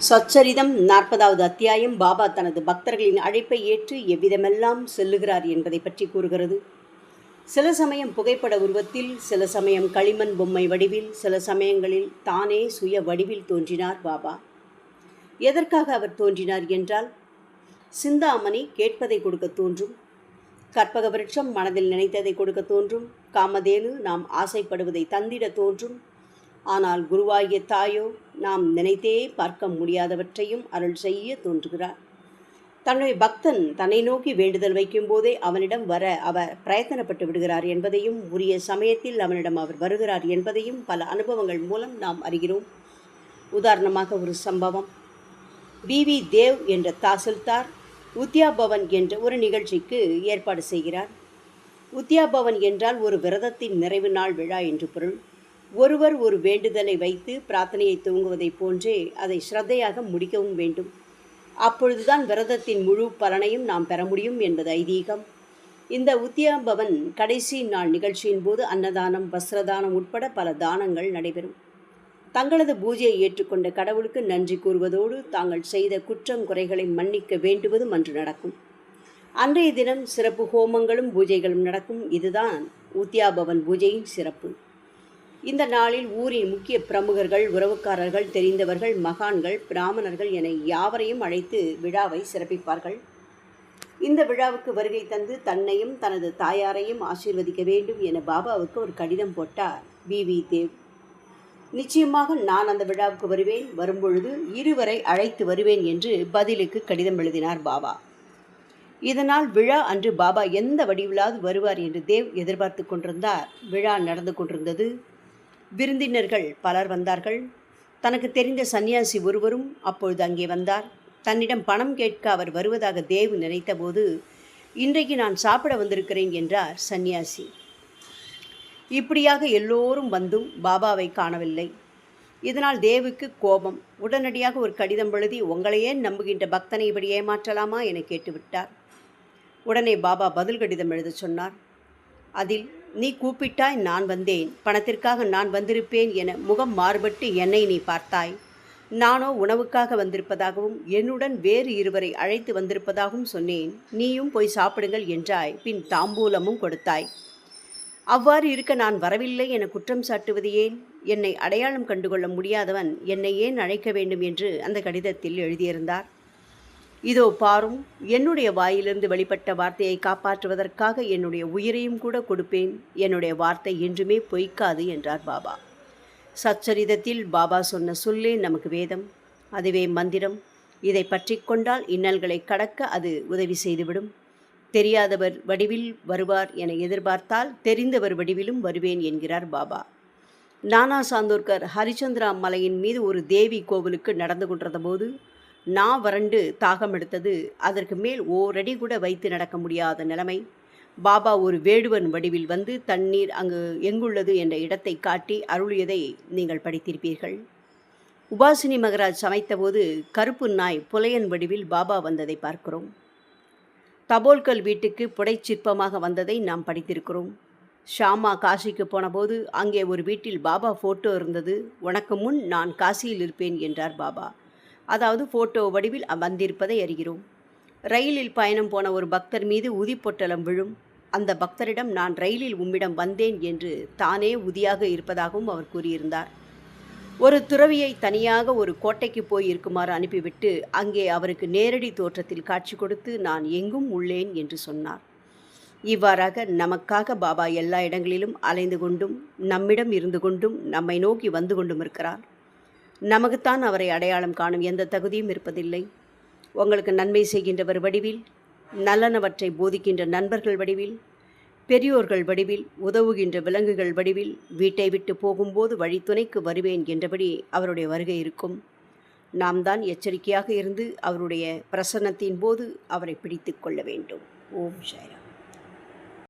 சச்சரிதம் 40வது அத்தியாயம். பாபா தனது பக்தர்களின் அழைப்பை ஏற்று எவ்விதமெல்லாம் செல்லுகிறார் என்பதை பற்றி கூறுகிறது. சில சமயம் புகைப்பட உருவத்தில், சில சமயம் களிமண் பொம்மை வடிவில், சில சமயங்களில் தானே சுய வடிவில் தோன்றினார் பாபா. எதற்காக அவர் தோன்றினார் என்றால், சிந்தாமணி கேட்பதை கொடுக்க தோன்றும், கற்பக விருட்சம் மனதில் நினைத்ததை கொடுக்க தோன்றும், காமதேனு நாம் ஆசைப்படுவதை தந்திட தோன்றும். ஆனால் குருவாகிய தாயோ நாம் நினைத்தே பார்க்க முடியாதவற்றையும் அருள் செய்ய தோன்றுகிறார். தன்னுடைய பக்தன் தன்னை நோக்கி வேண்டுதல் வைக்கும் போதே அவனிடம் வர அவர் பிரயத்தனப்பட்டு விடுகிறார் என்பதையும், உரிய சமயத்தில் அவனிடம் அவர் வருகிறார் என்பதையும் பல அனுபவங்கள் மூலம் நாம் அறிகிறோம். உதாரணமாக ஒரு சம்பவம். வி தேவ் என்ற தாசில்தார் உத்யாபவன் என்ற ஒரு நிகழ்ச்சிக்கு ஏற்பாடு செய்கிறார். உத்யாபவன் என்றால் ஒரு விரதத்தின் நிறைவு நாள் விழா என்று பொருள். ஒருவர் ஒரு வேண்டுதலை வைத்து பிரார்த்தனையை துவங்குவதைப் போன்றே அதை ஸ்ரத்தையாக முடிக்கவும் வேண்டும். அப்பொழுதுதான் விரதத்தின் முழு பலனையும் நாம் பெற முடியும் என்பது ஐதீகம். இந்த உத்யாபவன் கடைசி நாள் நிகழ்ச்சியின் போது அன்னதானம், வஸ்திரதானம் உட்பட பல தானங்கள் நடைபெறும். தங்களது பூஜையை ஏற்றுக்கொண்ட கடவுளுக்கு நன்றி கூறுவதோடு தாங்கள் செய்த குற்றம் குறைகளை மன்னிக்க வேண்டுவதும் அன்று நடக்கும். அன்றைய தினம் சிறப்பு ஹோமங்களும் பூஜைகளும் நடக்கும். இதுதான் உத்யாபவன் பூஜையின் சிறப்பு. இந்த நாளில் ஊரின் முக்கிய பிரமுகர்கள், உறவுக்காரர்கள், தெரிந்தவர்கள், மகான்கள், பிராமணர்கள் என யாவரையும் அழைத்து விழாவை சிறப்பிப்பார்கள். இந்த விழாவுக்கு வருகை தந்து தன்னையும் தனது தாயாரையும் ஆசீர்வதிக்க வேண்டும் என பாபாவுக்கு ஒரு கடிதம் போட்டார் வி தேவ். நிச்சயமாக நான் அந்த விழாவுக்கு வருவேன், வரும்பொழுது இருவரை அழைத்து வருவேன் என்று பதிலுக்கு கடிதம் எழுதினார் பாபா. இதனால் விழா அன்று பாபா எந்த வடிவிலாவது வருவார் என்று தேவ் எதிர்பார்த்து கொண்டிருந்தார். விழா நடந்து கொண்டிருந்தது. விருந்தினர்கள் பலர் வந்தார்கள். தனக்கு தெரிந்த சன்னியாசி ஒருவரும் அப்பொழுது அங்கே வந்தார். தன்னிடம் பணம் கேட்க அவர் வருவதாக தேவ் நினைத்தபோது, இன்றைக்கு நான் சாப்பிட வந்திருக்கிறேன் என்றார் சன்னியாசி. இப்படியாக எல்லோரும் வந்தும் பாபாவை காணவில்லை. இதனால் தேவுக்கு கோபம். உடனடியாக ஒரு கடிதம் எழுதி, உங்களையே நம்புகின்ற பக்தனை இப்படி ஏமாற்றலாமா என கேட்டுவிட்டார். உடனே பாபா பதில் கடிதம் எழுத சொன்னார். அதில், நீ கூப்பிட்டாய், நான் வந்தேன், பணத்திற்காக நான் வந்திருப்பேன் என முகம் மாறுபட்டு என்னை நீ பார்த்தாய். நானோ உணவுக்காக வந்திருப்பதாகவும் என்னுடன் வேறு இருவரை அழைத்து வந்திருப்பதாகவும் சொன்னேன். நீயும் போய் சாப்பிடுங்கள் என்றாய். பின் தாம்பூலமும் கொடுத்தாய். அவ்வாறு இருக்க நான் வரவில்லை என குற்றம் சாட்டுவது ஏன்? என்னை அடையாளம் கண்டுகொள்ள முடியாதவன் என்னை ஏன் அழைக்க வேண்டும் என்று அந்த கடிதத்தில் எழுதியிருந்தார். இதோ பாரும், என்னுடைய வாயிலிருந்து வெளிப்பட்ட வார்த்தையை காப்பாற்றுவதற்காக என்னுடைய உயிரையும் கூட கொடுப்பேன். என்னுடைய வார்த்தை என்றுமே பொய்க்காது என்றார் பாபா. சச்சரிதத்தில் பாபா சொன்ன சொல்லே நமக்கு வேதம், அதுவே மந்திரம். இதை பற்றி கொண்டால் இன்னல்களை கடக்க அது உதவி செய்துவிடும். தெரியாதவர் வடிவில் வருவார் என எதிர்பார்த்தால் தெரிந்தவர் வடிவிலும் வருவேன் என்கிறார் பாபா. நானா சாந்தோர்கர் ஹரிச்சந்திரா மலையின் மீது ஒரு தேவி கோவிலுக்கு நடந்து கொண்டிருந்த போது வறண்டு தாகம் எடுத்தது. அதற்கு மேல் ஓரடி கூட வைத்து நடக்க முடியாத நிலைமை. பாபா ஒரு வேடுவன் வடிவில் வந்து தண்ணீர் அங்கு எங்குள்ளது என்ற இடத்தை காட்டி அருளியதை நீங்கள் படித்திருப்பீர்கள். உபாசினி மகராஜ் சமைத்தபோது கருப்பு நாய் புலையன் வடிவில் பாபா வந்ததை பார்க்கிறோம். தபோல்கல் வீட்டுக்கு புடைச்சிற்பமாக வந்ததை நாம் படித்திருக்கிறோம். ஷாமா காசிக்கு போனபோது அங்கே ஒரு வீட்டில் பாபா ஃபோட்டோ இருந்தது. உனக்கு முன் நான் காசியில் இருப்பேன் என்றார் பாபா. அதாவது ஃபோட்டோ வடிவில் வந்திருப்பதை அறிகிறோம். ரயிலில் பயணம் போன ஒரு பக்தர் மீது உதி பொட்டலம் விழும். அந்த பக்தரிடம் நான் ரயிலில் உம்மிடம் வந்தேன் என்று தானே உதியாக இருப்பதாகவும் அவர் கூறியிருந்தார். ஒரு துறவியை தனியாக ஒரு கோட்டைக்கு போய் இருக்குமாறு அனுப்பிவிட்டு அங்கே அவருக்கு நேரடி தோற்றத்தில் காட்சி கொடுத்து நான் எங்கும் உள்ளேன் என்று சொன்னார். இவ்வாறாக நமக்காக பாபா எல்லா இடங்களிலும் அலைந்து கொண்டும் நம்மிடம் இருந்து கொண்டும் நம்மை நோக்கி வந்து கொண்டும் இருக்கிறார். நமக்குத்தான் அவரை அடையாளம் காணும் எந்த தகுதியும் இருப்பதில்லை. உங்களுக்கு நன்மை செய்கின்றவர் வடிவில், நல்லனவற்றை போதிக்கின்ற நண்பர்கள் வடிவில், பெரியோர்கள் வடிவில், உதவுகின்ற விலங்குகள் வடிவில், வீட்டை விட்டு போகும்போது வழித்துணைக்கு வருவேன் என்றபடி அவருடைய வருகை இருக்கும். நாம் தான் எச்சரிக்கையாக இருந்து அவருடைய பிரசன்னத்தின் போது அவரை பிடித்து கொள்ள வேண்டும். ஓம் சாய்ராம்.